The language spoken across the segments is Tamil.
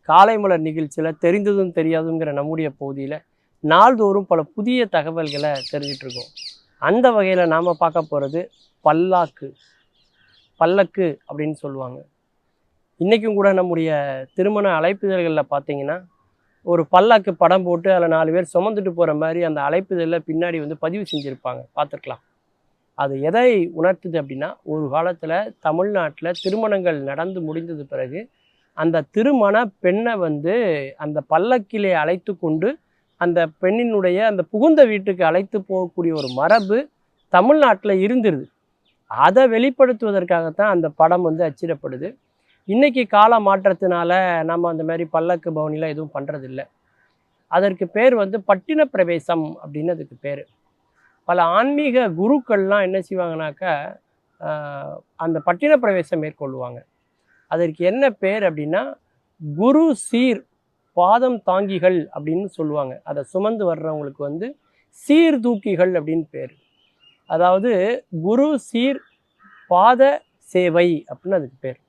காலை மலர் நிகழ்ச்சியில் தெரிந்ததும் தெரியாதுங்கிற நம்முடைய பகுதியில் நாள்தோறும் பல புதிய தகவல்களை தெரிஞ்சிட்டு இருக்கோம். அந்த வகையில் நாம் பார்க்க போகிறது பல்லாக்கு. பல்லக்கு அப்படின்னு சொல்லுவாங்க. இன்றைக்கும் கூட நம்முடைய திருமண அழைப்பிதழ்களில் பார்த்தீங்கன்னா ஒரு பல்லாக்கு படம் போட்டு அதில் 4 பேர் சுமந்துட்டு போகிற மாதிரி அந்த அழைப்பிதழில் பின்னாடி வந்து பதிவு செஞ்சுருப்பாங்க, பார்த்துருக்கலாம். அது எதை உணர்த்துது அப்படின்னா, ஒரு காலத்தில் தமிழ்நாட்டில் திருமணங்கள் நடந்து முடிந்தது பிறகு அந்த திருமண பெண்ணை வந்து அந்த பல்லக்கிலே அழைத்து கொண்டு அந்த பெண்ணினுடைய அந்த புகுந்த வீட்டுக்கு அழைத்து போகக்கூடிய ஒரு மரபு தமிழ்நாட்டில் இருந்துருது. அதை வெளிப்படுத்துவதற்காகத்தான் அந்த படம் வந்து அச்சிடப்படுது. இன்றைக்கி கால மாற்றத்தினால நம்ம அந்த மாதிரி பல்லக்கு பவனிலாம் எதுவும் பண்ணுறதில்ல. அதற்கு பேர் வந்து பட்டின பிரவேசம் அப்படின்னு அதுக்கு பேர். பல ஆன்மீக குருக்கள்லாம் என்ன செய்வாங்கனாக்கா அந்த பட்டின பிரவேசம் மேற்கொள்வாங்க. அதற்கு என்ன பேர் அப்படின்னா, குரு சீர் பாதம் தாங்கிகள் அப்படின்னு சொல்லுவாங்க. அதை சுமந்து வர்றவங்களுக்கு வந்து சீர்தூக்கிகள் அப்படின்னு பேர். அதாவது குரு சீர் பாத சேவை அப்படின்னு அதுக்கு பேர்.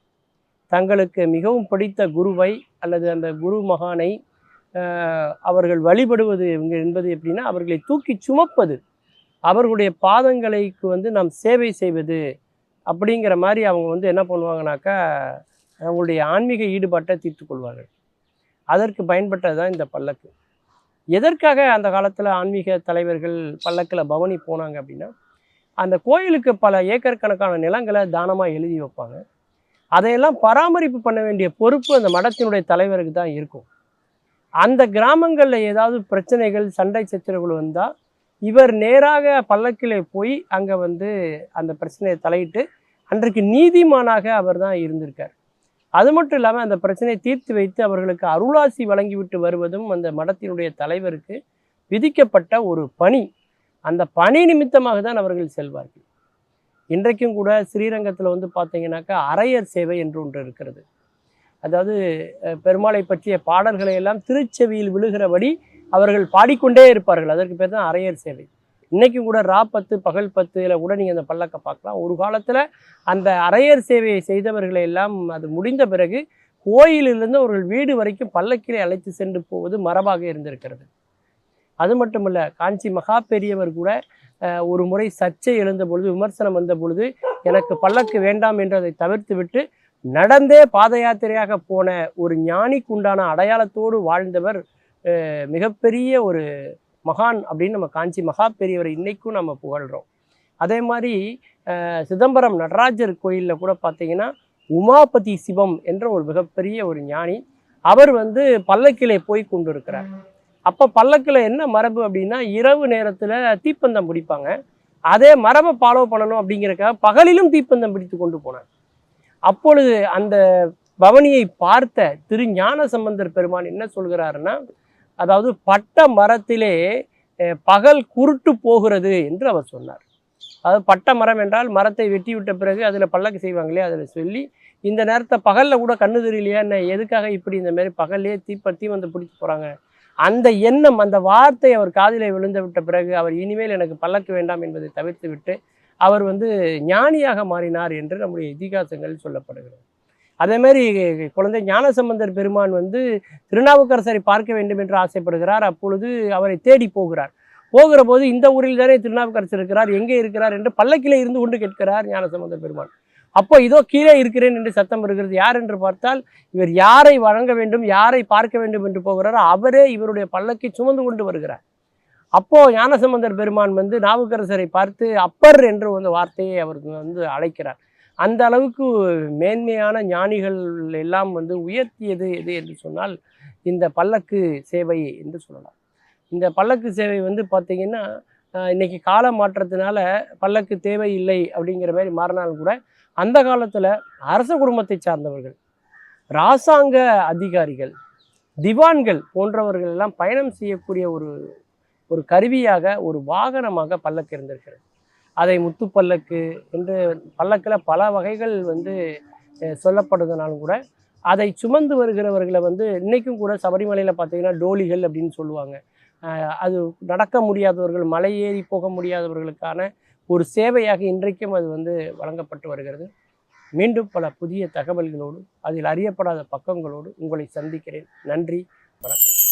தங்களுக்கு மிகவும் பிடித்த குருவை அல்லது அந்த குரு மகானை அவர்கள் வழிபடுவது என்பது எப்படின்னா, அவர்களை தூக்கி சுமப்பது, அவர்களுடைய பாதங்களுக்கு வந்து நாம் சேவை செய்வது அப்படிங்கிற மாதிரி அவங்க வந்து என்ன பண்ணுவாங்கனாக்கா, அவங்களுடைய ஆன்மீக ஈடுபாட்டை தீர்த்து கொள்வார்கள். அதற்கு பயன்பட்டது தான் இந்த பல்லக்கு. எதற்காக அந்த காலத்தில் ஆன்மீக தலைவர்கள் பல்லக்கில் பவனி போனாங்க அப்படின்னா, அந்த கோயிலுக்கு பல ஏக்கர் கணக்கான நிலங்களை தானமாக எழுதி வைப்பாங்க. அதையெல்லாம் பராமரிப்பு பண்ண வேண்டிய பொறுப்பு அந்த மடத்தினுடைய தலைவருக்கு தான் இருக்கும். அந்த கிராமங்களில் ஏதாவது பிரச்சனைகள், சண்டை சச்சரவுகள் வந்தால் இவர் நேராக பல்லக்கிலே போய் அங்கே வந்து அந்த பிரச்சனையை தலையிட்டு அன்றைக்கு நீதிமானாக அவர் தான் இருந்திருக்கார். அது மட்டும் இல்லாமல் அந்த பிரச்சனையை தீர்த்து வைத்து அவர்களுக்கு அருளாசி வழங்கிவிட்டு வருவதும் அந்த மடத்தினுடைய தலைவருக்கு விதிக்கப்பட்ட ஒரு பணி. அந்த பணி நிமித்தமாக தான் அவர்கள் செல்வார்கள். இன்றைக்கும் கூட ஸ்ரீரங்கத்தில் வந்து பார்த்தீங்கன்னாக்கா அரையர் சேவை என்று ஒன்று இருக்கிறது. அதாவது பெருமாளை பற்றிய பாடல்களை எல்லாம் திருச்செவியில் விழுகிறபடி அவர்கள் பாடிக்கொண்டே இருப்பார்கள். அதற்கு பேர் தான் அரையர் சேவை. இன்றைக்கும் கூட ரா 10 பகல் 10 கூட நீங்கள் அந்த பல்லக்கை பார்க்கலாம். ஒரு காலத்தில் அந்த அரையர் சேவையை செய்தவர்களை எல்லாம் அது முடிந்த பிறகு கோயிலிலிருந்து அவர்கள் வீடு வரைக்கும் பல்லக்கிலே அழைத்து சென்று போவது மரபாக இருந்திருக்கிறது. அது மட்டுமல்ல, காஞ்சி மகா பெரியவர் கூட ஒரு முறை சர்ச்சை எழுந்த பொழுது, விமர்சனம் வந்த பொழுது, எனக்கு பல்லக்கு வேண்டாம் என்று அதை தவிர்த்து விட்டு நடந்தே பாத யாத்திரையாக போன ஒரு ஞானிக்கு உண்டான அடையாளத்தோடு வாழ்ந்தவர் மிகப்பெரிய ஒரு மகான் அப்படின்னு நம்ம காஞ்சி மகா பெரியவரை இன்னைக்கும் நம்ம புகழ்கிறோம். அதே மாதிரி சிதம்பரம் நடராஜர் கோயிலில் கூட பார்த்தீங்கன்னா உமாபதி சிவம் என்ற ஒரு மிகப்பெரிய ஒரு ஞானி, அவர் வந்து பல்லக்கிலே போய் கொண்டு இருக்கிறார். அப்போ பல்லக்கில் என்ன மரபு அப்படின்னா, இரவு நேரத்தில் தீப்பந்தம் பிடிப்பாங்க. அதே மரபை ஃபாலோ பண்ணணும் அப்படிங்கிறக்காக பகலிலும் தீப்பந்தம் பிடித்து கொண்டு போனார். அப்பொழுது அந்த பவனியை பார்த்த திரு ஞான சம்பந்தர் பெருமான் என்ன சொல்கிறாருன்னா, அதாவது பட்ட மரத்திலே பகல் குருட்டு போகிறது என்று அவர் சொன்னார். அதாவது பட்ட மரம் என்றால் மரத்தை வெட்டி விட்ட பிறகு அதில் பல்லக்கு செய்வாங்களே, அதில் சொல்லி இந்த நேரத்தை பகலில் கூட கண்ணு தெரியலையா என்ன, எதுக்காக இப்படி இந்த மாதிரி பகல்லே தீவந்து பிடிச்சி போகிறாங்க, அந்த எண்ணம், அந்த வார்த்தை அவர் காதிலே விழுந்து விட்ட பிறகு அவர் இனிமேல் எனக்கு பல்லக்கு வேண்டாம் என்பதை தவிர்த்து விட்டு அவர் வந்து ஞானியாக மாறினார் என்று நம்முடைய இதிகாசங்கள் சொல்லப்படுகிறது. அதேமாதிரி குழந்தை ஞானசம்பந்தர் பெருமான் வந்து திருநாவுக்கரசரை பார்க்க வேண்டும் என்று ஆசைப்படுகிறார். அப்பொழுது அவரை தேடி போகிறார். போகிற போது இந்த ஊரில் தானே திருநாவுக்கரசர் இருக்கிறார், எங்கே இருக்கிறார் என்று பல்லக்கிலே இருந்து கொண்டு கேட்கிறார் ஞானசம்பந்தர் பெருமான். அப்போ இதோ கீழே இருக்கிறேன் என்று சத்தம் வருகிறது. யார் என்று பார்த்தால் இவர் யாரை வணங்க வேண்டும், யாரை பார்க்க வேண்டும் என்று போகிறாரோ அவரே இவருடைய பல்லக்கை சுமந்து கொண்டு வருகிறார். அப்போ ஞானசம்பந்தர் பெருமான் வந்து நாவுக்கரசரை பார்த்து அப்பர் என்ற ஒரு வார்த்தையை அவர் வந்து அழைக்கிறார். அந்த அளவுக்கு மேன்மையான ஞானிகள் எல்லாம் வந்து உயர்த்தியது எது என்று சொன்னால் இந்த பல்லக்கு சேவை என்று சொல்லலாம். இந்த பல்லக்கு சேவை வந்து பார்த்திங்கன்னா இன்றைக்கி கால மாற்றத்தினால பல்லக்கு தேவை இல்லை அப்படிங்கிற மாதிரி மாறினாலும் கூட அந்த காலத்தில் அரச குடும்பத்தை சார்ந்தவர்கள், இராசாங்க அதிகாரிகள், திவான்கள் போன்றவர்கள் எல்லாம் பயணம் செய்யக்கூடிய ஒரு கருவியாக, ஒரு வாகனமாக பல்லக்கு இருந்திருக்கிறது. அதை முத்து பல்லக்கு என்று பல்லக்கில் பல வகைகள் வந்து சொல்லப்படுவதனாலும் கூட அதை சுமந்து வருகிறவர்களை வந்து இன்றைக்கும் கூட சபரிமலையில் பார்த்திங்கன்னா டோலிகள் அப்படின்னு சொல்லுவாங்க. அது நடக்க முடியாதவர்கள், மலை ஏறி போக முடியாதவர்களுக்கான ஒரு சேவையாக இன்றைக்கும் அது வந்து வழங்கப்பட்டு வருகிறது. மீண்டும் பல புதிய தகவல்களோடு அதில் அறியப்படாத பக்கங்களோடு உங்களை சந்திக்கிறேன். நன்றி, வணக்கம்.